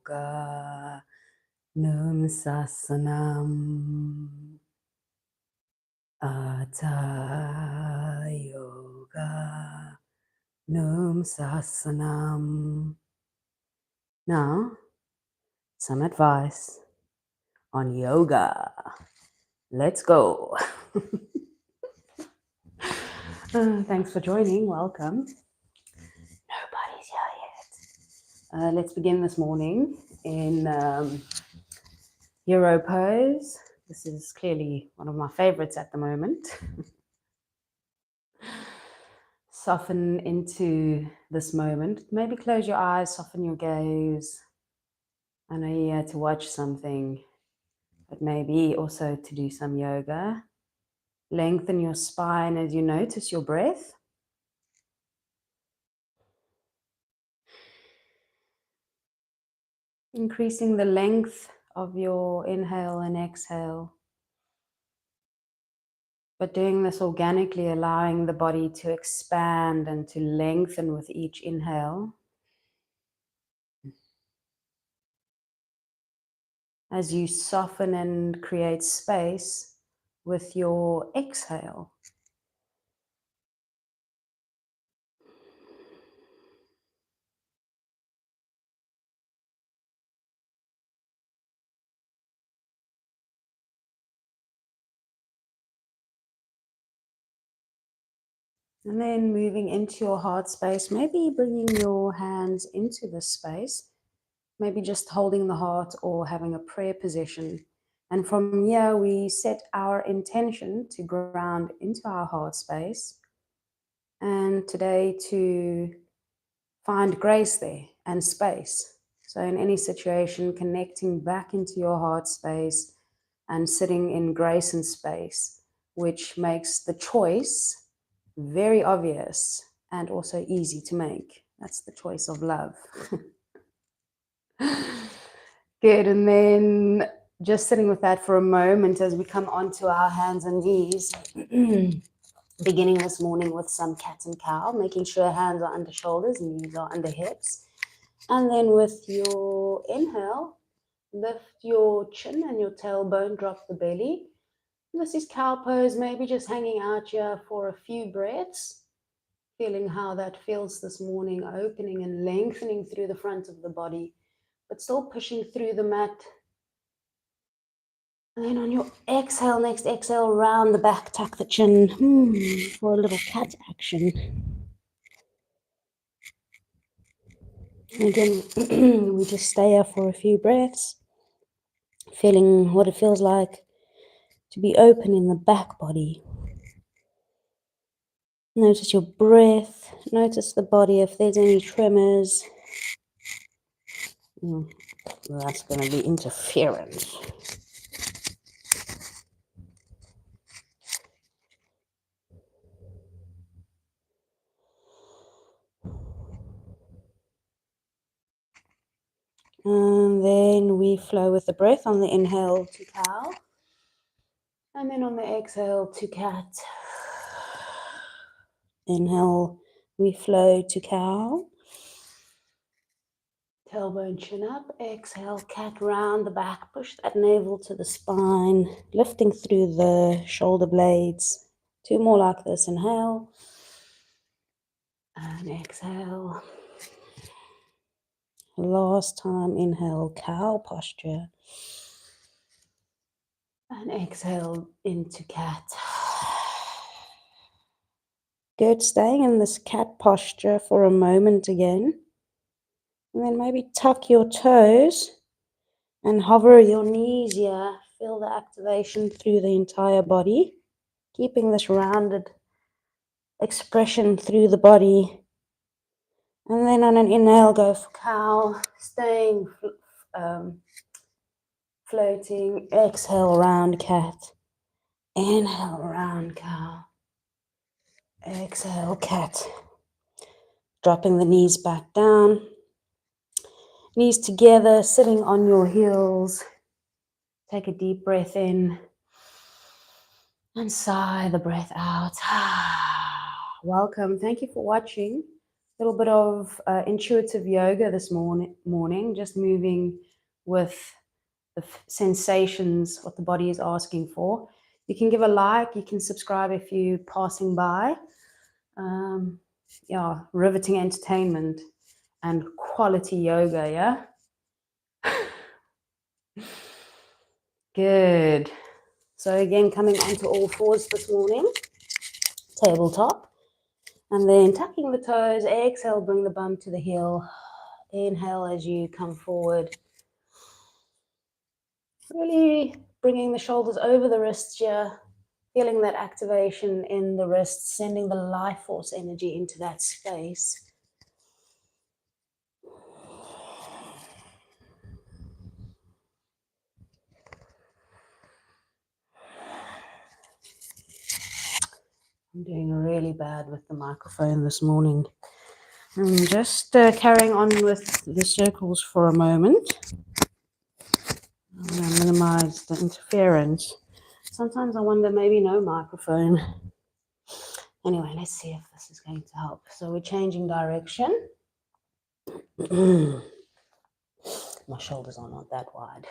yoga num sasanam. Atha yoga num sasanam. Now, some advice on yoga. Let's go. Thanks for joining. Welcome. Nobody's here yet. Let's begin this morning in hero pose. This is clearly one of my favorites at the moment. Soften into this moment. Maybe close your eyes, soften your gaze. I know you're here to watch something, but maybe also to do some yoga. Lengthen your spine as you notice your breath. Increasing the length of your inhale and exhale. But doing this organically, allowing the body to expand and to lengthen with each inhale. As you soften and create space with your exhale. And then moving into your heart space, maybe bringing your hands into this space, maybe just holding the heart or having a prayer position. And from here, we set our intention to ground into our heart space. And today to find grace there and space. So in any situation, connecting back into your heart space and sitting in grace and space, which makes the choice very obvious and also easy to make. That's the choice of love. Good. And then just sitting with that for a moment as we come onto our hands and knees. Beginning this morning with some cat and cow, making sure hands are under shoulders, knees are under hips. And then with your inhale, lift your chin and your tailbone, drop the belly. This is cow pose, maybe just hanging out here for a few breaths, feeling how that feels this morning, opening and lengthening through the front of the body, but still pushing through the mat. And then on your exhale, next exhale, round the back, tuck the chin for a little cat action. Again, we just stay here for a few breaths, feeling what it feels like to be open in the back body. Notice your breath, notice the body, if there's any tremors. That's going to be interference. And then we flow with the breath on the inhale to cow. And then on the exhale to cat. Inhale, we flow to cow. Tailbone chin up. Exhale, cat round the back. Push that navel to the spine. Lifting through the shoulder blades. Two more like this. Inhale. And exhale. Last time, inhale, cow posture. And exhale into cat. Good, staying in this cat posture for a moment again. And then maybe tuck your toes and hover your knees here. Feel the activation through the entire body. Keeping this rounded expression through the body. And then on an inhale, go for cow. Staying floating. Exhale, round cat. Inhale, round cow. Exhale, cat. Dropping the knees back down. Knees together, sitting on your heels. Take a deep breath in. And sigh the breath out. Welcome. Thank you for watching. little bit of intuitive yoga this morning, just moving with the sensations, what the body is asking for. You can give a like, you can subscribe if you're passing by. Yeah, riveting entertainment and quality yoga, yeah? Good. So again, coming onto all fours this morning, tabletop. And then tucking the toes, exhale, bring the bum to the heel. Inhale as you come forward. Really bringing the shoulders over the wrists here, feeling that activation in the wrists, sending the life force energy into that space. I'm doing really bad with the microphone this morning. I'm just carrying on with the circles for a moment. I'm going to minimize the interference. Sometimes I wonder, maybe no microphone. Anyway, let's see if this is going to help. So we're changing direction. My shoulders are not that wide.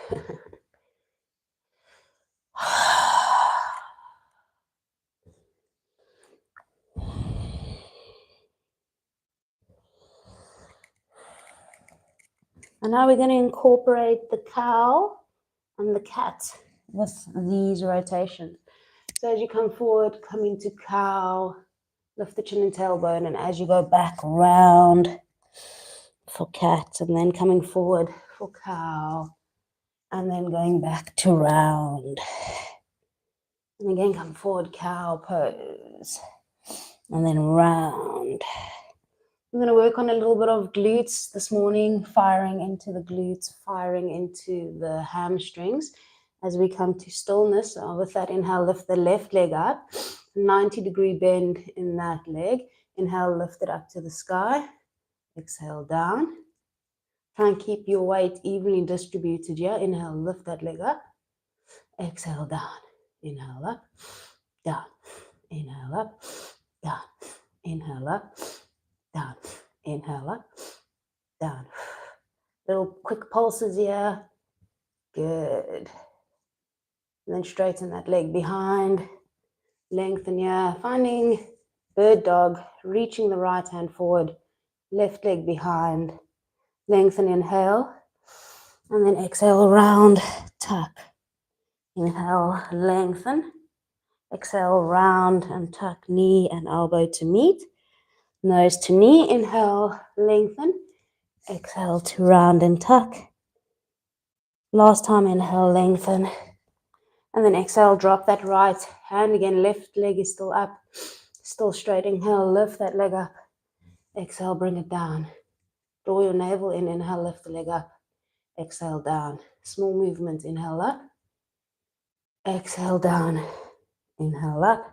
And now we're going to incorporate the cow and the cat with these rotations. So as you come forward, come into cow, lift the chin and tailbone, and as you go back round for cat, and then coming forward for cow, and then going back to round. And again, come forward, cow pose, and then round. I'm going to work on a little bit of glutes this morning, firing into the glutes, firing into the hamstrings. As we come to stillness, with that inhale, lift the left leg up, 90-degree bend in that leg. Inhale, lift it up to the sky. Exhale, down. Try and keep your weight evenly distributed here. Inhale, lift that leg up. Exhale, down. Inhale, up, down. Inhale, up, down. Inhale, up, down. Inhale, up, down. Little quick pulses here. Good. And then straighten that leg behind. Lengthen here. Finding bird dog. Reaching the right hand forward. Left leg behind. Lengthen, inhale. And then exhale, round, tuck. Inhale, lengthen. Exhale, round and tuck. Knee and elbow to meet. Nose to knee. Inhale, lengthen. Exhale to round and tuck. Last time, inhale, lengthen. And then exhale, drop that right hand again. Left leg is still up, still straight. Inhale, lift that leg up. Exhale, bring it down. Draw your navel in. Inhale, lift the leg up. Exhale, down. Small movement. Inhale, up. Exhale, down. Inhale, up.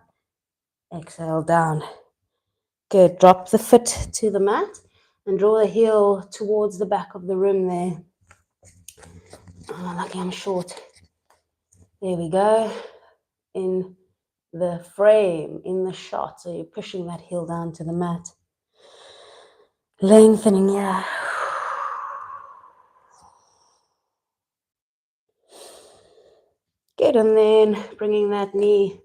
Exhale, down. Good. Drop the foot to the mat and draw the heel towards the back of the rim there. Oh, lucky I'm short. There we go. In the frame, in the shot. So you're pushing that heel down to the mat. Lengthening, yeah. Good, and then bringing that knee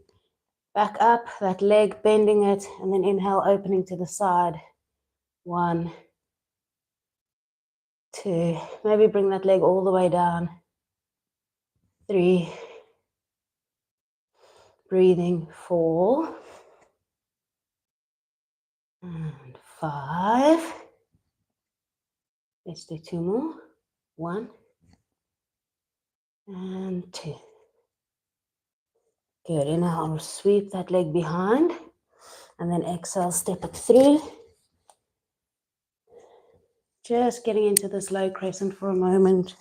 back up, that leg, bending it, and then inhale, opening to the side. 1, 2, maybe bring that leg all the way down. 3, breathing, 4, and 5. Let's do 2 more. 1, and 2. Good, inhale, sweep that leg behind, and then exhale, step it through. Just getting into this low crescent for a moment.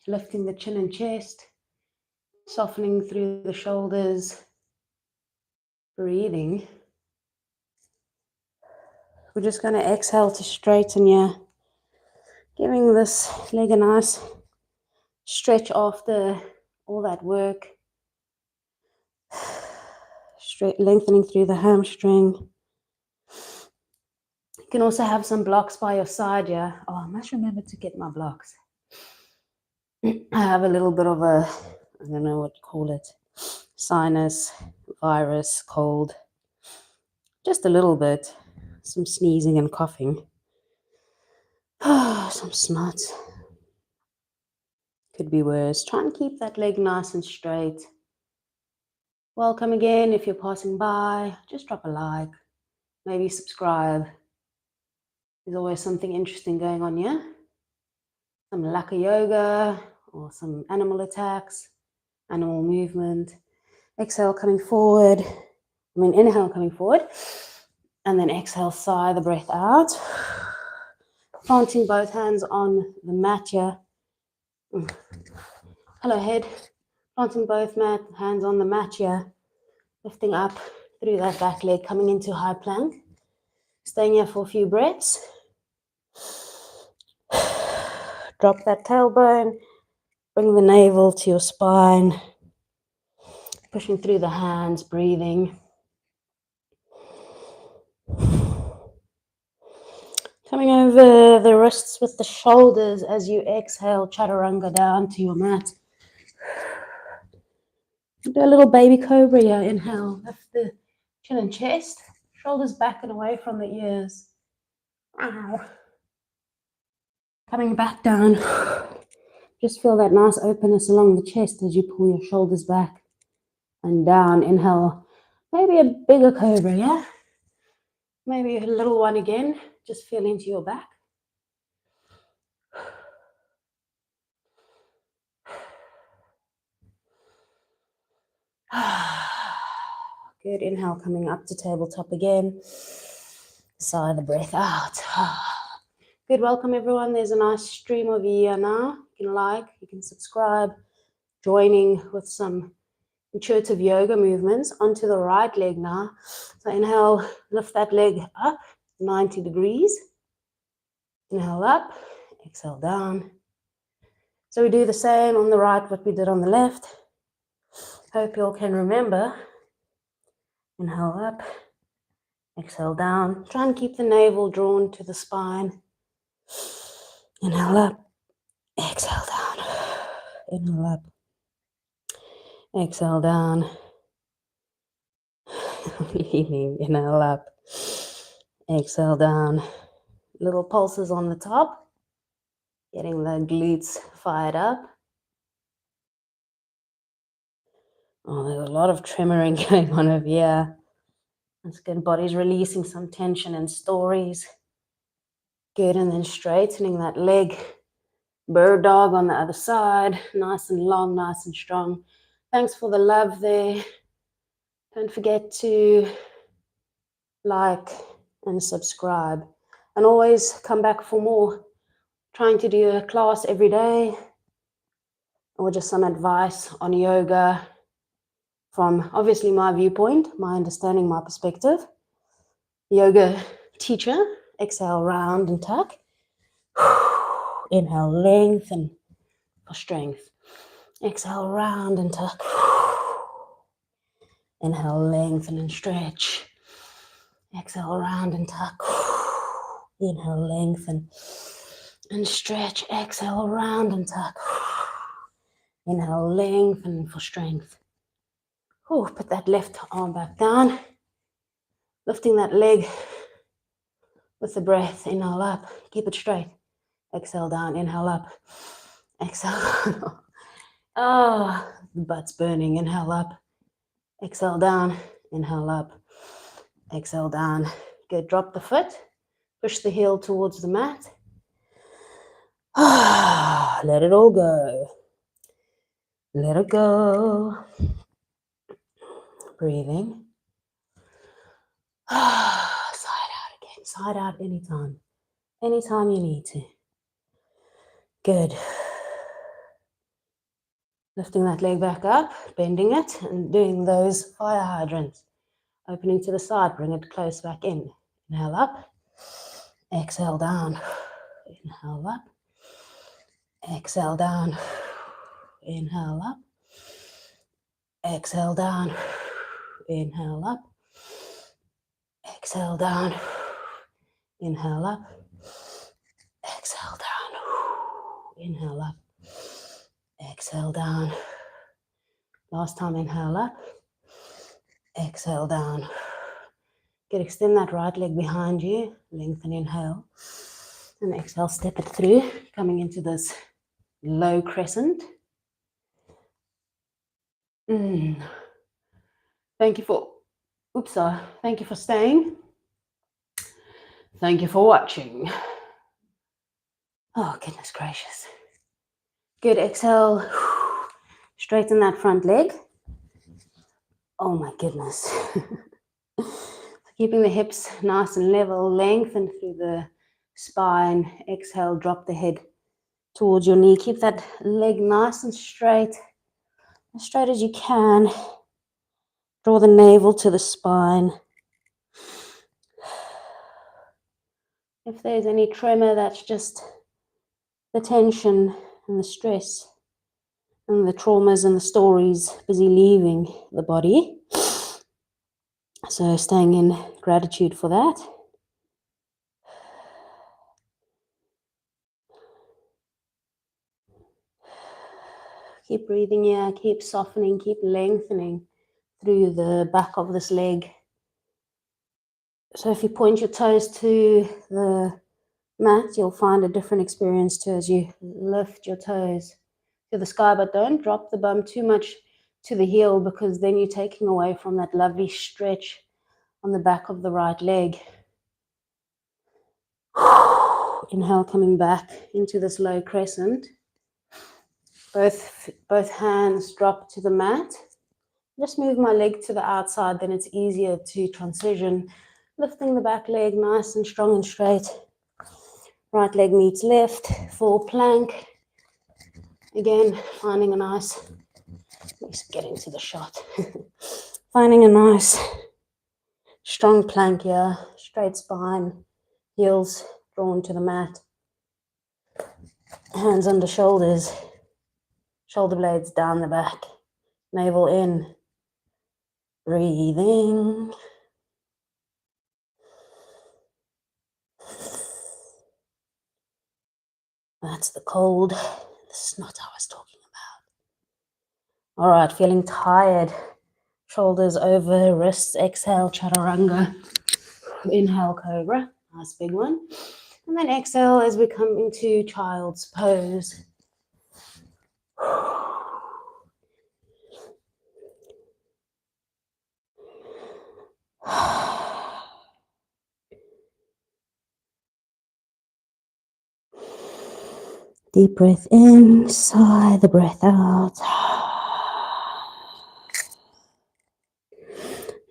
Lifting the chin and chest, softening through the shoulders, breathing. We're just going to exhale to straighten here, giving this leg a nice stretch after all that work. Straight, lengthening through the hamstring. You can also have some blocks by your side, yeah. Oh, I must remember to get my blocks. I have a little bit of a, I don't know what to call it, sinus, virus, cold. Just a little bit. Some sneezing and coughing. Some snot. Could be worse. Try and keep that leg nice and straight. Welcome again. If you're passing by, just drop a like. Maybe subscribe. There's always something interesting going on here. Some laka yoga or some animal attacks, animal movement. Exhale, coming forward. Inhale, coming forward. And then exhale, sigh the breath out. Planting both hands on the mat here. Hello, head. Planting both hands on the mat here. Lifting up through that back leg, coming into high plank. Staying here for a few breaths. Drop that tailbone. Bring the navel to your spine. Pushing through the hands, breathing. Coming over the wrists with the shoulders as you exhale, chaturanga down to your mat. Do a little baby cobra here. Inhale, lift the chin and chest. Shoulders back and away from the ears. Ow. Coming back down. Just feel that nice openness along the chest as you pull your shoulders back and down. Inhale, maybe a bigger cobra, yeah? Maybe a little one again. Just feel into your back. Good. Inhale, coming up to tabletop again. Sigh the breath out. Good. Welcome, everyone. There's a nice stream of you here now. You can like, you can subscribe, joining with some intuitive yoga movements onto the right leg now. So inhale, lift that leg up 90 degrees. Inhale up, exhale down. So we do the same on the right what we did on the left. Hope you all can remember. Inhale up, exhale down. Try and keep the navel drawn to the spine. Inhale up, exhale down. Inhale up, exhale down. Inhale up, exhale down. Little pulses on the top. Getting the glutes fired up. Oh, there's a lot of tremoring going on over here. That's good. Body's releasing some tension and stories. Good, and then straightening that leg. Bird dog on the other side. Nice and long, nice and strong. Thanks for the love there. Don't forget to like and subscribe. And always come back for more. Trying to do a class every day. Or just some advice on yoga. From obviously my viewpoint, my understanding, my perspective. Yoga teacher. Exhale, round and tuck. Inhale, lengthen for strength. Exhale, round and tuck. Inhale, lengthen and stretch. Exhale, round and tuck. Inhale, lengthen and stretch. Exhale, round and tuck. Inhale, lengthen for strength. Put that left arm back down. Lifting that leg with the breath. Inhale up. Keep it straight. Exhale down. Inhale up. Exhale. Oh, the butt's burning. Inhale up. Exhale down. Inhale up. Exhale down. Good. Drop the foot. Push the heel towards the mat. Let it all go. Let it go. Breathing. Side out again. Side out anytime. Anytime you need to. Good. Lifting that leg back up, bending it, and doing those fire hydrants. Opening to the side, bring it close back in. Inhale up. Exhale down. Inhale up. Exhale down. Inhale up. Exhale down. Inhale up. Exhale down. Inhale up. Exhale down. Inhale up. Exhale down. Last time, inhale up. Exhale down. Good, extend that right leg behind you. Lengthen, inhale. And exhale, step it through. Coming into this low crescent. Thank you for, thank you for staying. Thank you for watching. Oh, goodness gracious. Good, exhale. Straighten that front leg. Oh my goodness. Keeping the hips nice and level, lengthen through the spine. Exhale, drop the head towards your knee. Keep that leg nice and straight as you can. Draw the navel to the spine. If there's any tremor, that's just the tension and the stress and the traumas and the stories busy leaving the body. So staying in gratitude for that. Keep breathing here, keep softening, keep lengthening through the back of this leg. So if you point your toes to the mat, you'll find a different experience too as you lift your toes to the sky, but don't drop the bum too much to the heel because then you're taking away from that lovely stretch on the back of the right leg. Inhale, coming back into this low crescent. Both hands drop to the mat. Just move my leg to the outside, then it's easier to transition. Lifting the back leg nice and strong and straight. Right leg meets left, full plank. Again, finding a nice, let's get into the shot. Finding a nice, strong plank here, straight spine, heels drawn to the mat. Hands under shoulders, shoulder blades down the back, navel in. Breathing. That's the cold. This is not how I was talking about. All right, feeling tired. Shoulders over, wrists, exhale, chaturanga. Inhale, cobra. Nice big one. And then exhale as we come into child's pose. Deep breath in, sigh the breath out.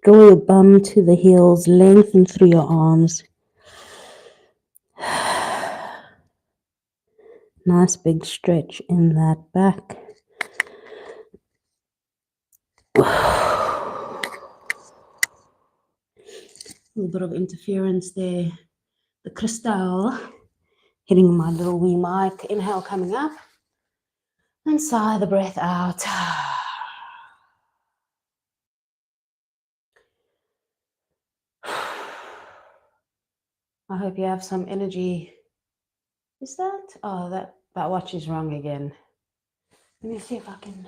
Draw your bum to the heels, lengthen through your arms. Nice big stretch in that back. A little bit of interference there. The crystal hitting my little wee mic. Inhale coming up. And sigh the breath out. I hope you have some energy. Is that? Oh, that watch is wrong again. Let me see if I can.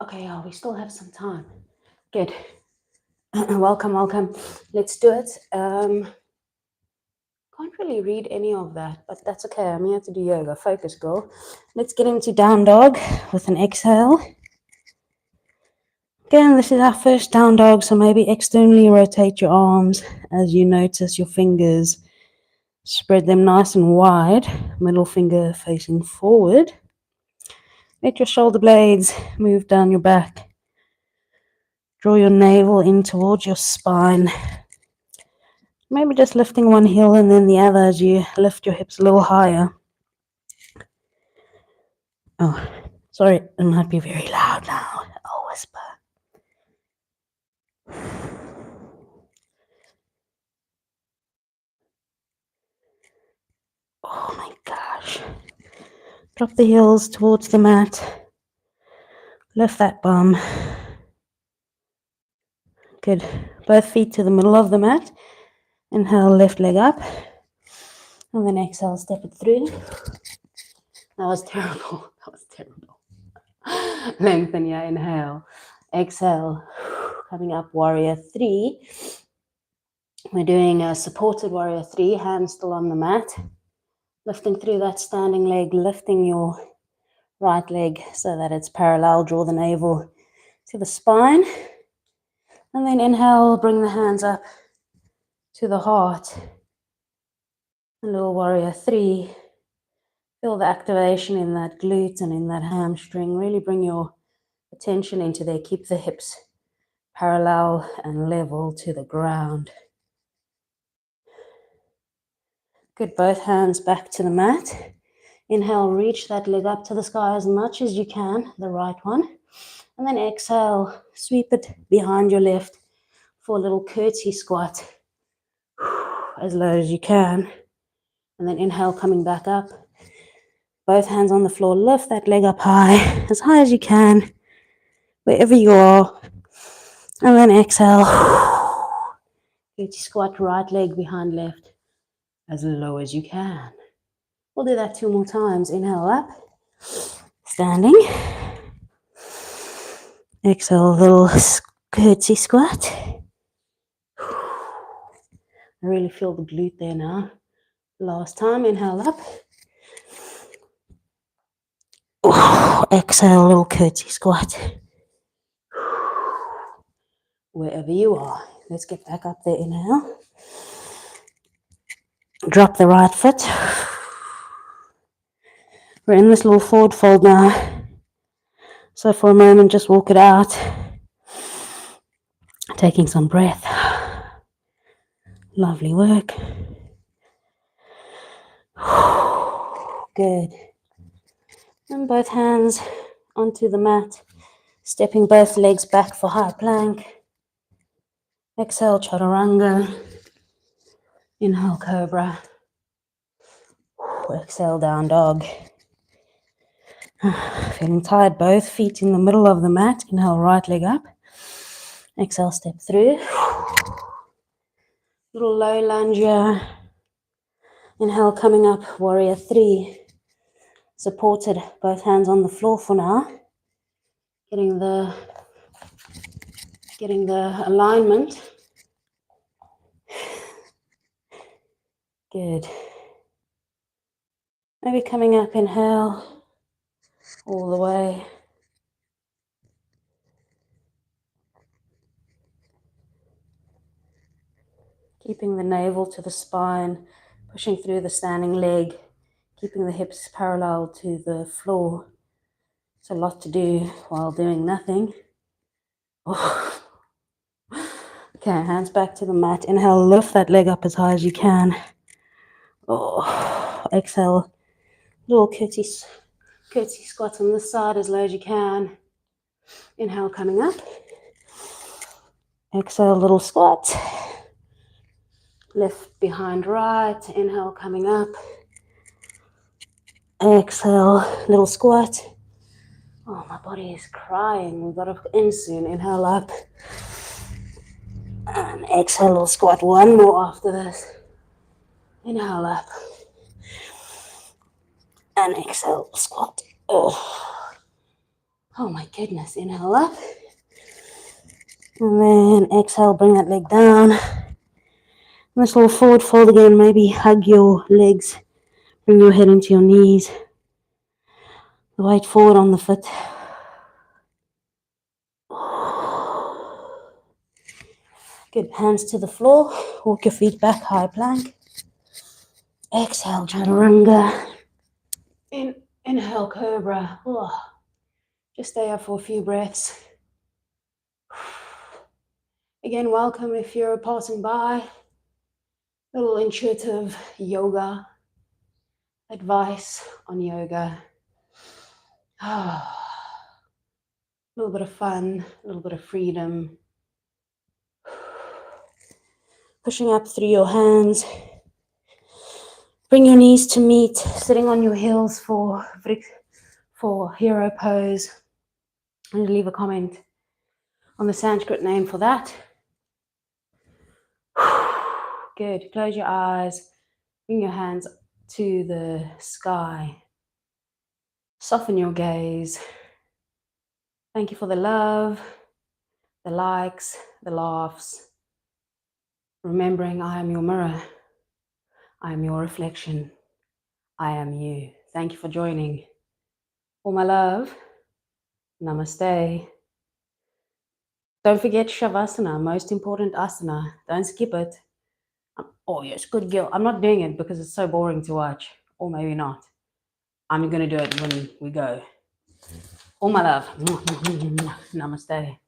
Okay, yeah, we still have some time. Good. Welcome. Let's do it. Can't really read any of that, but that's okay. I'm here to do yoga. Focus, girl. Let's get into down dog with an exhale. Again, this is our first down dog, so maybe externally rotate your arms as you notice your fingers. Spread them nice and wide, middle finger facing forward. Let your shoulder blades move down your back. Draw your navel in towards your spine. Maybe just lifting one heel and then the other as you lift your hips a little higher. Oh, sorry, it might be very loud now. I'll whisper. Oh my gosh. Drop the heels towards the mat. Lift that bum. Good. Both feet to the middle of the mat Inhale, left leg up. And then exhale, step it through. That was terrible. That was terrible. Lengthen, yeah, inhale. Exhale. Coming up, warrior three. We're doing a supported warrior three, hands still on the mat. Lifting through that standing leg, lifting your right leg so that it's parallel. Draw the navel to the spine. And then inhale, bring the hands up to the heart. A little warrior three. Feel the activation in that glute and in that hamstring. Really bring your attention into there. Keep the hips parallel and level to the ground. Good, both hands back to the mat. Inhale, reach that leg up to the sky as much as you can, the right one. And then exhale, sweep it behind your left for a little curtsy squat, as low as you can. And then inhale, coming back up. Both hands on the floor, lift that leg up high as you can, wherever you are. And then exhale, curtsy squat, right leg behind left, as low as you can. We'll do that 2 more times. Inhale up, standing. Exhale, little curtsy squat. I really feel the glute there now. Last time, inhale up. Exhale, little curtsy squat. Wherever you are. Let's get back up there. Inhale. Drop the right foot. We're in this little forward fold now. So for a moment, just walk it out. Taking some breath. Lovely work. Good. And both hands onto the mat. Stepping both legs back for high plank. Exhale, chaturanga. Inhale, cobra. Exhale, down dog. Feeling tired, both feet in the middle of the mat. Inhale, right leg up. Exhale, step through. Little low lunge here. Inhale, coming up, warrior three. Supported, both hands on the floor for now. Getting the alignment. Good. Maybe coming up, inhale, all the way. Keeping the navel to the spine, pushing through the standing leg, keeping the hips parallel to the floor. It's a lot to do while doing nothing. Oh. Okay, hands back to the mat. Inhale, lift that leg up as high as you can. Oh. Exhale, little curtsy squat on this side as low as you can. Inhale, coming up. Exhale, little squat. Left behind right. Inhale, coming up. Exhale, little squat. Oh, my body is crying. We've got to end soon. Inhale up. And exhale, little squat. One more after this. Inhale up. And exhale, squat. Oh my goodness. Inhale up. And then exhale, bring that leg down. And this little forward fold again. Maybe hug your legs. Bring your head into your knees. The weight forward on the foot. Good, hands to the floor. Walk your feet back, high plank. Exhale, chaturanga. Inhale, cobra. Oh. Just stay up for a few breaths. Again, welcome if you're passing by. A little intuitive yoga advice on yoga. A little bit of fun, a little bit of freedom. Pushing up through your hands. Bring your knees to meet, sitting on your heels for hero pose. I'm going to leave a comment on the Sanskrit name for that. Good. Close your eyes. Bring your hands to the sky. Soften your gaze. Thank you for the love, the likes, the laughs. Remembering I am your mirror. I am your reflection. I am you. Thank you for joining. All my love. Namaste. Don't forget Shavasana, most important asana. Don't skip it. Oh yes, good girl. I'm not doing it because it's so boring to watch. Or maybe not. I'm going to do it when we go. All my love. Namaste.